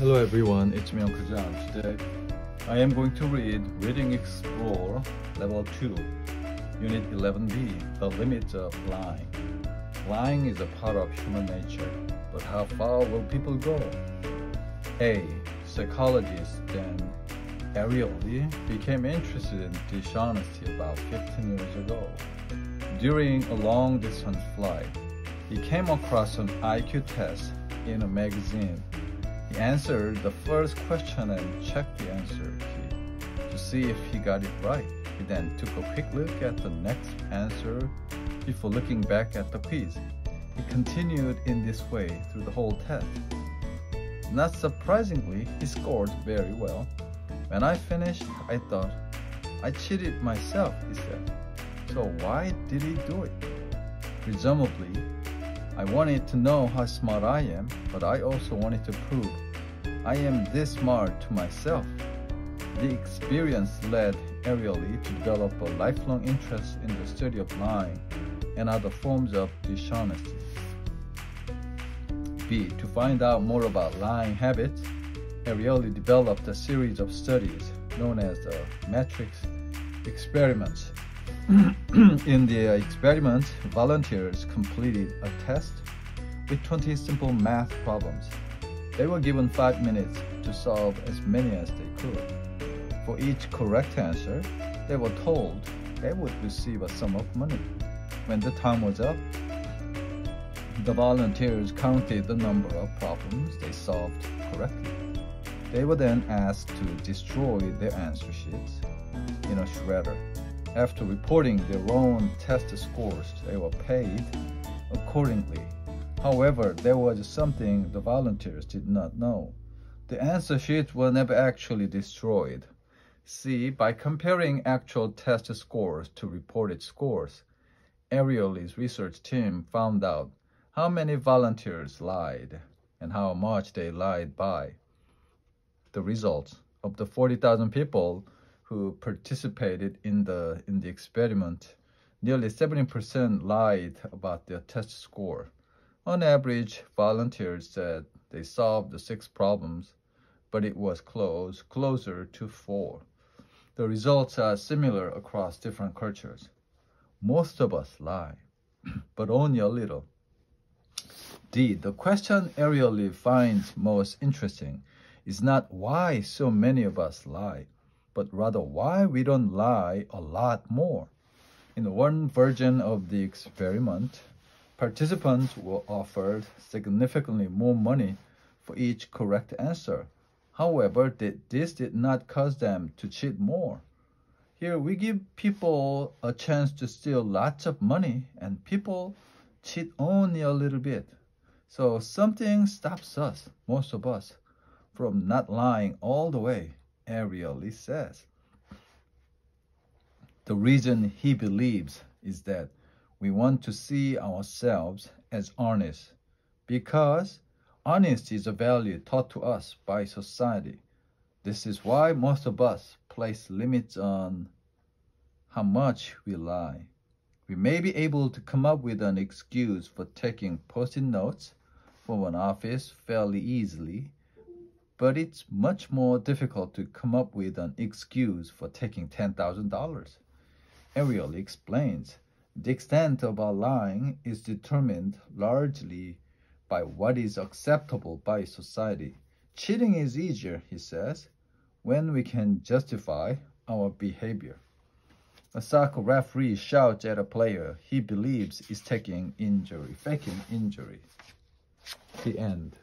Hello everyone, it's me Uncle John. Today I am going to read Reading Explore Level 2, Unit 11B, The Limits of Lying. Lying is a part of human nature, but how far will people go? A psychologist named RE2 became interested in dishonesty about 15 years ago. During a long-distance flight, he came across an IQ test in a magazine. He answered the first question and checked the answer key to see if he got it right. He then took a quick look at the next answer before looking back at the quiz. He continued in this way through the whole test. Not surprisingly, he scored very well. When I finished, I thought, I cheated myself, he said. So why did he do it? Presumably, I wanted to know how smart I am, but I also wanted to prove I am this smart to myself. The experience led RE2 to develop a lifelong interest in the study of lying and other forms of dishonesty. B. To find out more about lying habits, RE2 developed a series of studies known as the matrix experiments. In the experiments, volunteers completed a test with 20 simple math problems. They were given 5 minutes to solve as many as they could. For each correct answer, they were told they would receive a sum of money. When the time was up, the volunteers counted the number of problems they solved correctly. They were then asked to destroy their answer sheets in a shredder. After reporting their own test scores, they were paid accordingly. However, there was something the volunteers did not know. The answer sheets were never actually destroyed. See, by comparing actual test scores to reported scores, RE2's research team found out how many volunteers lied and how much they lied by. The results of the 40,000 people who participated in the experiment, nearly 70% lied about their test score. On average, volunteers said they solved the 6 problems, but it was closer to 4. The results are similar across different cultures. Most of us lie, but only a little. D. The question RE2 finds most interesting is not why so many of us lie, but rather why we don't lie a lot more. In one version of the experiment, participants were offered significantly more money for each correct answer. However, this did not cause them to cheat more. Here, we give people a chance to steal lots of money, and people cheat only a little bit. So something stops us, most of us, from not lying all the way, RE2 says. The reason he believes is that we want to see ourselves as honest, because honesty is a value taught to us by society. This is why most of us place limits on how much we lie. We may be able to come up with an excuse for taking post-it notes from an office fairly easily, but it's much more difficult to come up with an excuse for taking $10,000. RE2 explains, the extent of our lying is determined largely by what is acceptable by society. Cheating is easier, he says, when we can justify our behavior. A soccer referee shouts at a player he believes is faking injury. The end.